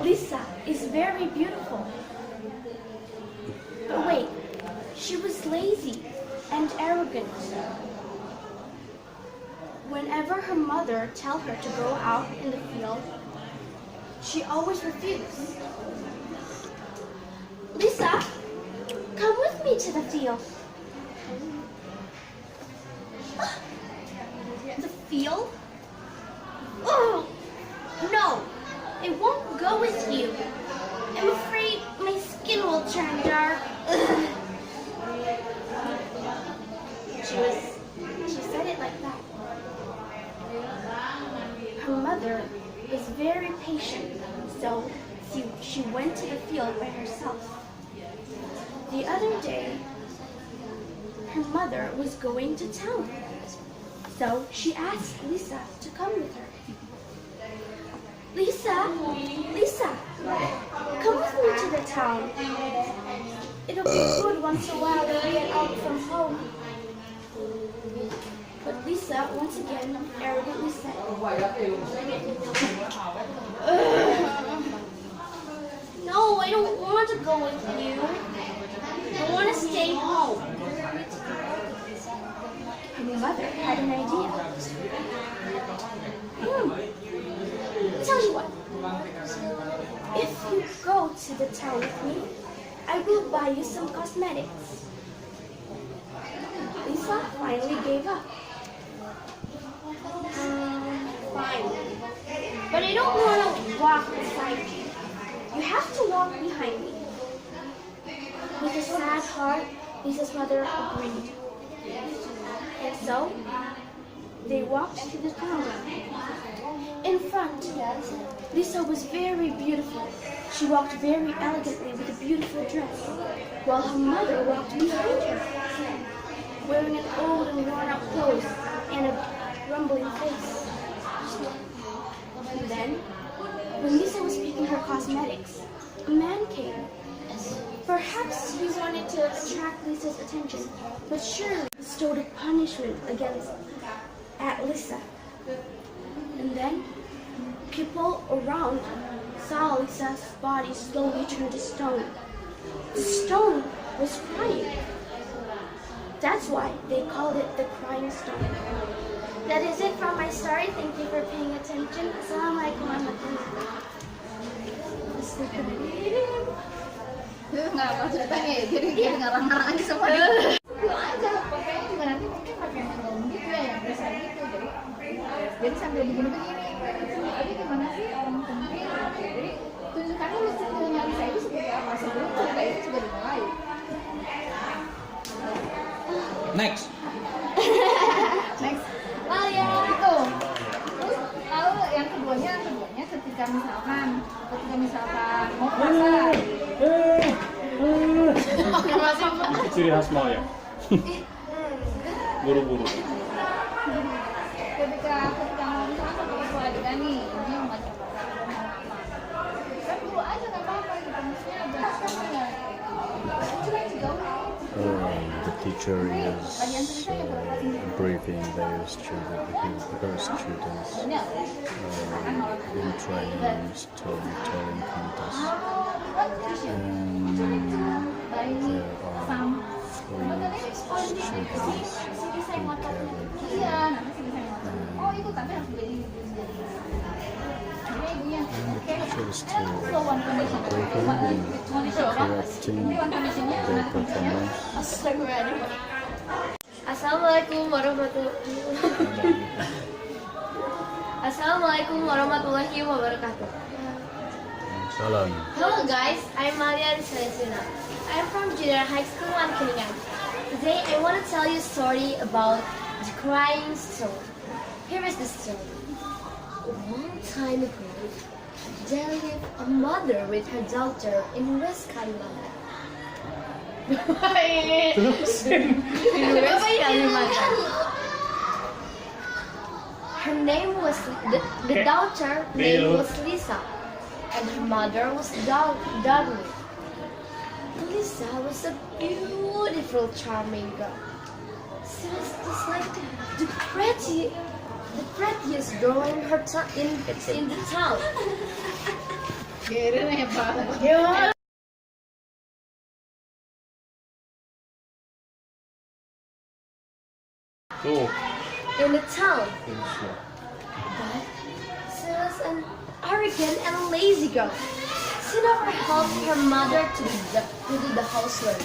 Lisa is very beautiful. But wait, she was lazy and arrogant. Whenever her mother tells her to go out in the field, she always refused. Lisa, come with me to the field. The field? Oh, no, I won't go with you. I'm afraid my skin will turn dark. She said it like that. Her mother was very patient, so she went to the field by herself. The other day, her mother was going to town, so she asked Lisa to come with her. Lisa, come with me to the town. It'll be good once in a while to get out from home. But Lisa, once again, arrogantly said, no, I don't want to go with you. I want to stay home. Her mother had an idea. Tell you what, if you go to the town with me, I will buy you some cosmetics. Lisa finally gave up. Fine, but I don't want to walk beside you. You have to walk behind me. With a sad heart, Lisa's mother agreed. And so, they walked to the town. In front, Lisa was very beautiful. She walked very elegantly with a beautiful dress, while her mother walked behind her, wearing an old and worn-out clothes and a rumbling face. And then, when Lisa was picking her cosmetics, a man came. Perhaps he wanted to attract Lisa's attention, but surely bestowed a punishment at Lisa. And then, people around saw Lisa's body slowly turn to stone. The stone was crying. That's why they called it the crying stone. That is it from my story. Thank you for paying attention. Assalamualaikum warahmatullahi wabarakatuh. Nggak apa ceritanya ya, jadi ngarang-ngarang aja sama dia. Pulang aja, pakainya juga nanti mungkin pakai gaun gitu ya, yang biasa gitu. Jadi sambil begini-begini, tapi gimana sih orang penting? Jadi tunjukkan dulu skillnya Lisa itu seperti apa sebelum cerita itu sudah dimulai. Next. Ya itu. Terus lalu yang keduanya ketika misalkan mau puasa. Ciri khas mau ya. Buru-buru. Ketika mau misalkan seperti itu adegan nih, ini membaca kan dulu aja nggak apa-apa gitu, maksudnya ada The teacher is briefing their students in training storytelling contest, and there are 3 students who gathered and the teacher is still briefing and correcting their performance. Assalamualaikum warahmatullahi wabarakatuh. Salam. Hello guys, I'm Maria Salisina. I'm from Junior High School in Kuningan. Today I want to tell you a story about the crying stone. Here is the story. A long time ago, there lived a mother with her daughter in West Kalimantan. In West Kalimantan. Her name was, the daughter name was Lisa, and her mother was Dudley. Lisa was a beautiful, charming girl. She was just like the prettiest prettiest girl in the town. Kira na yung parang. Yeah. Cool. In the town. Finish it. But she was an arrogant and lazy girl. She never helped her mother to do the housework.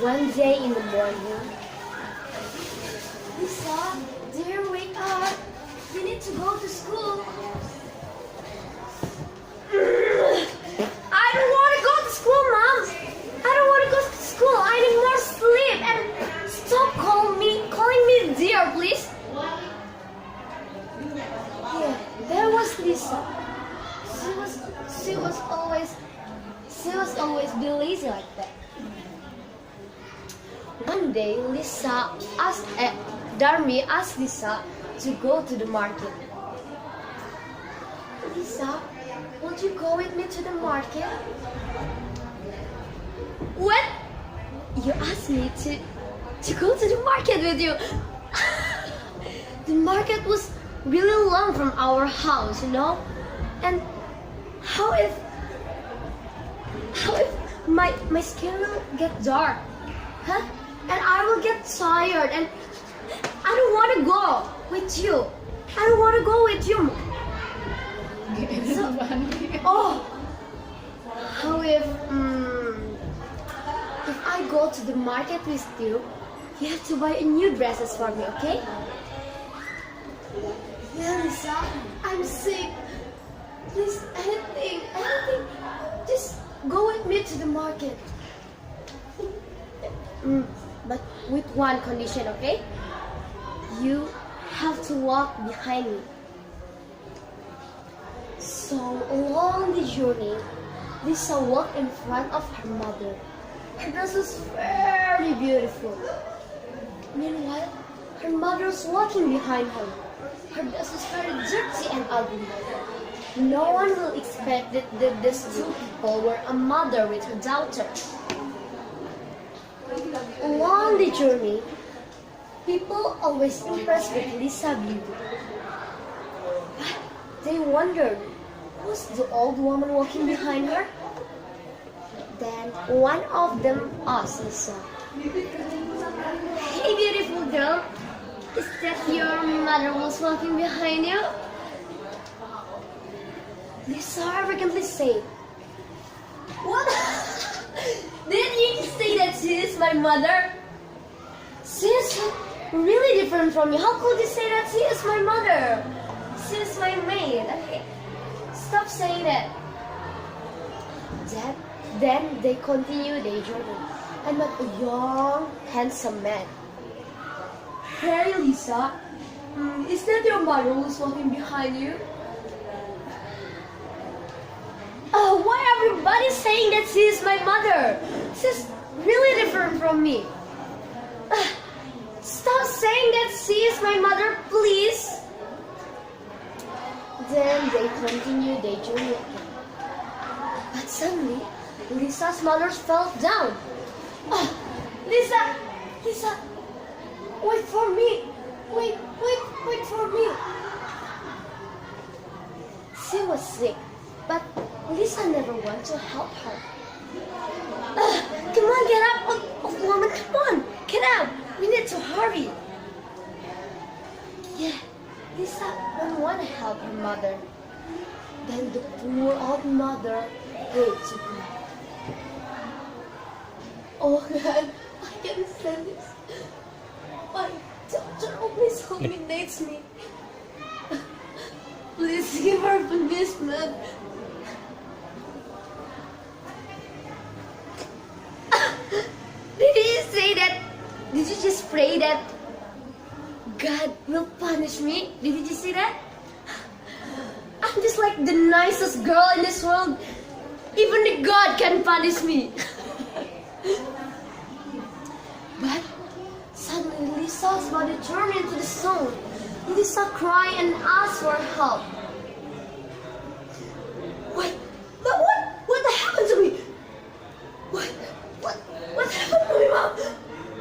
One day in the morning, Lisa, dear, wake up. You need to go to school. I don't want to go to school, Mom. I don't want to go to school. I need more sleep. And stop calling me dear, please. Yeah, there was Lisa. She was always be lazy like that. One day, Darmi asked Lisa to go to the market. Lisa, would you go with me to the market? What? You asked me to go to the market with you. The market was really long from our house, you know? And how if my skin will get dark? Huh? And I will get tired and I don't want to go with you. I don't want to go with you. So, oh, how if I go to the market with you, you have to buy new dresses for me, okay? Yeah, Lisa, I'm sick. Please, anything, just go with me to the market. But with one condition, okay? You have to walk behind me. So along the journey, Lisa walked in front of her mother. Her dress was very beautiful. Meanwhile, her mother was walking behind her. Her dress was very dirty and ugly. No one will expect that these two people were a mother with her daughter. Along the journey, people always impressed with Lisa's beauty. But they wondered, was the old woman walking behind her? Then one of them asked Lisa, "Hey beautiful girl, is that your mother was walking behind you?" Lisa arrogantly said, "What? Did you say that she is my mother? She is really different from you. How could you say that she is my mother? She is my maid. Okay, stop saying that." Then they continued their journey and met a young, handsome man. "Hey Lisa, is that your mother who's walking behind you?" "Oh, why everybody saying that she is my mother? She's really different from me. Stop saying that she is my mother, please." Then they continued their journey again. But suddenly, Lisa's mother fell down. "Oh, Lisa, wait for me. Wait for me." She was sick, but Lisa never wanted to help her. "Come on, get up, woman, come on, get up. We need to hurry." Yeah, Lisa didn't want to help her mother. Then the poor old mother prayed to God. "Oh God, I can't stand this. My daughter always humiliates me. Please give her punishment." Did you just pray that God will punish me? Did you just say that? I'm just like the nicest girl in this world. Even the God can punish me. But suddenly Lisa's body turned into the stone. Lisa cried and asked for help. What happened to me? What happened to me, Mom?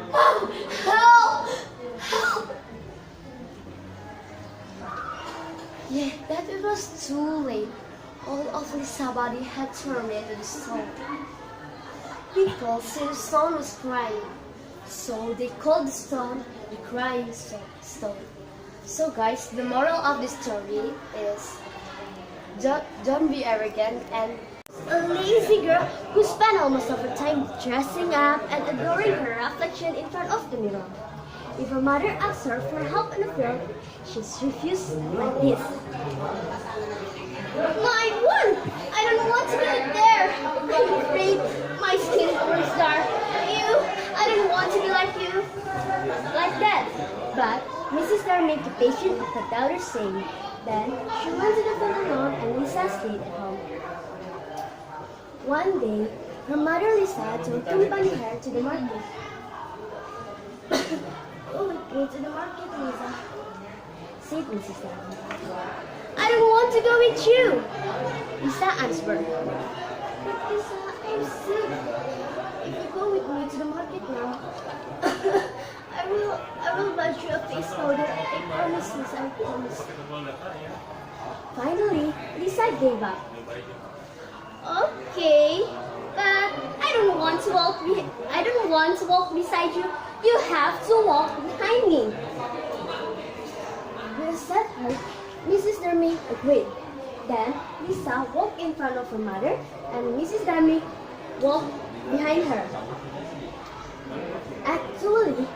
Mom, help! Yet that it was too late. All of Lisa's body had turned into the stone. People said the stone was crying, so they called the stone the crying stone. So guys, the moral of this story is don't be arrogant and a lazy girl who spent almost of her time dressing up and adoring her reflection in front of the mirror. If her mother asked her for help in the field, she refused like this. My one! I don't want to be there! I'm afraid my skin is dark. You! I don't want to be like you! Like that. But Mrs. Darmy kept patient with her daughter saying. Then she went to the field alone and Lisa stayed at home. One day, her mother Lisa took accompany her to the market. Go with me to the market, Lisa, said Mrs. Darby. I don't want to go with you, Lisa answered. But Lisa, I'm sick. If you go with me to the market now, I will buy you a face powder. I promise, Lisa, I promise. Finally, Lisa gave up. Okay, but I don't want to walk beside you. You have to walk behind me. Lisa heard Mrs. Darmy agreed. Then Lisa walked in front of her mother and Mrs. Darmy walked behind her. Actually,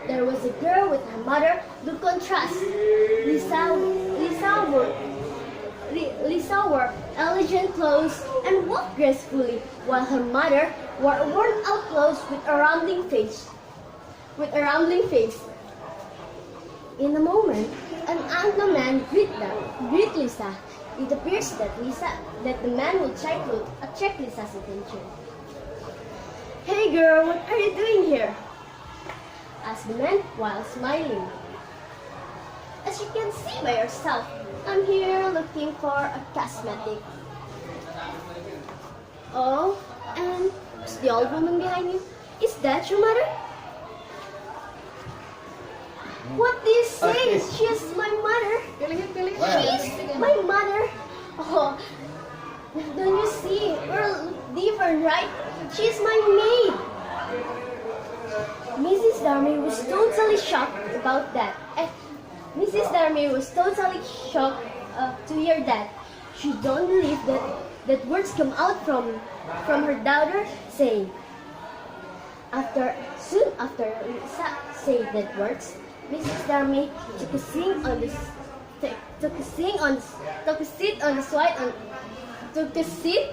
there was a girl with her mother to contrast. Lisa wore elegant clothes and walked gracefully, while her mother wore worn-out clothes with a rambling face. In a moment, an angry man greet Lisa. It appears that the man would try to attract Lisa's attention. Hey girl, what are you doing here? Asked the man while smiling. As you can see by yourself, I'm here looking for a cosmetic. Oh, and who's the old woman behind you? Is that your mother? What do you say? She's my mother. She's my mother. Oh, don't you see? We're different, right? She's my maid. Mrs. Darmy was totally shocked about that. Mrs. Darmy was totally shocked to hear that. She don't believe that words come out from her daughter saying. Soon after Lisa said that words, Mrs. Darmy took a seat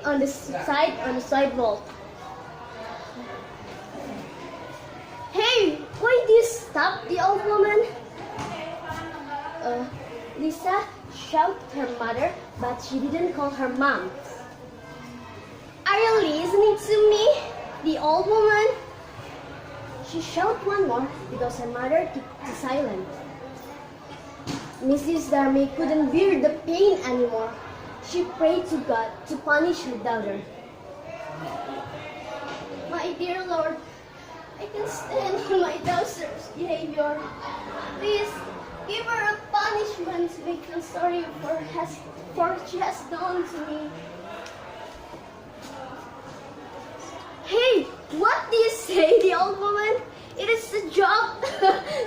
on the sidewalk. Hey, why did you stop, the old woman? Lisa shouted her mother, but she didn't call her mom. Are you listening to me, the old woman? She shouted one more because her mother kept silent. Mrs. Darmy couldn't bear the pain anymore. She prayed to God to punish her daughter. My dear Lord, I can stand on my daughter's behavior. Please give her a punishment to make her sorry for what she has done to me. Hey, what do you say, the old woman? It is a joke.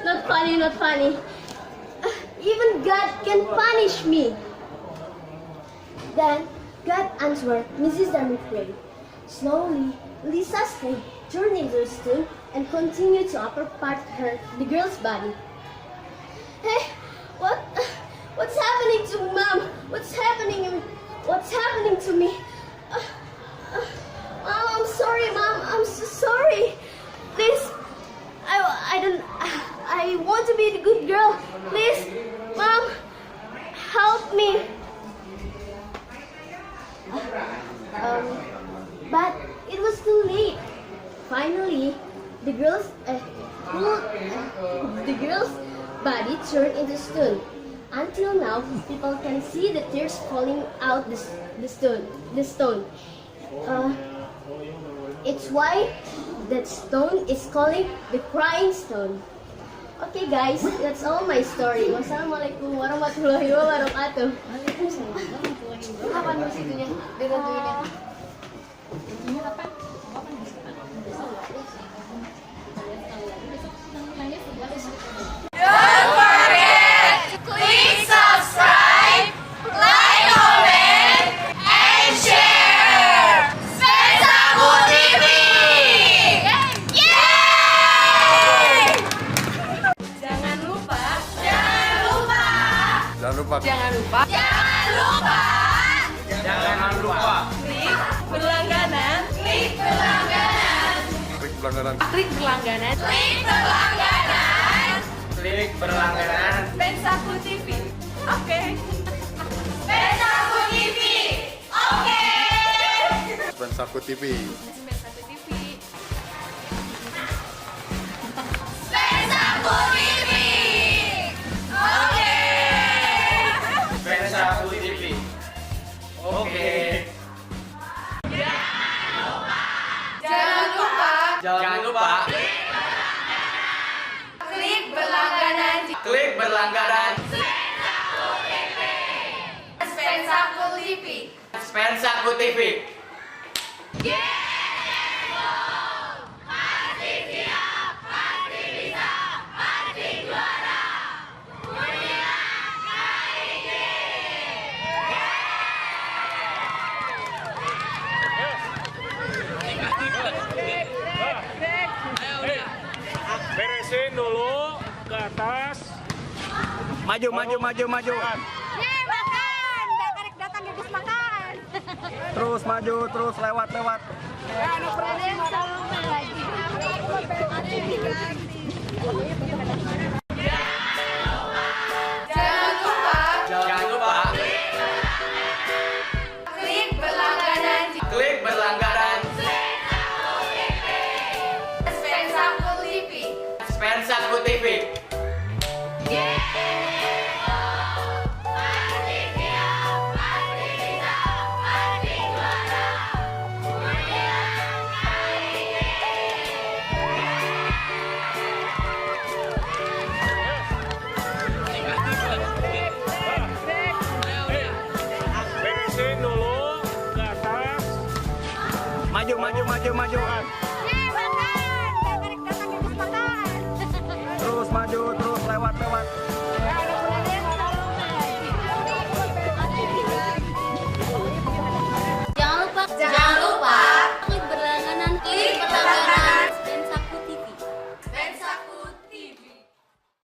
Not funny, not funny. Even God can punish me. Then God answered Mrs. Darmy prayed. Slowly, Lisa's head turned into a stool and continued to upper part the girl's body. Hey, what's happening to Mom? What's happening to me? Mom, I'm sorry, Mom. I'm so sorry. Please, I want to be the good girl. Please, Mom, help me. But it was too late. Finally, the girl's body turned into stone. Until now, people can see the tears falling out the stone. It's why that stone is called the crying stone. Okay guys, that's all my story. Wassalamualaikum warahmatullahi wabarakatuh. Kapan musikunya? Ditentuinnya. Jangan lupa klik berlangganan SpenSaKu TV. Oke. SpenSaKu TV. Oke. SpenSaKu TV. SpenSaKu TV. SpenSaKu TV. Oke. SpenSaKu TV. Oke. Jangan lupa klik berlangganan SpenSaKu TV. SpenSaKu TV. Beresin dulu ke atas. Maju. Makan. Datang habis makan. Terus maju, terus lewat. Ada yang selalu lagi.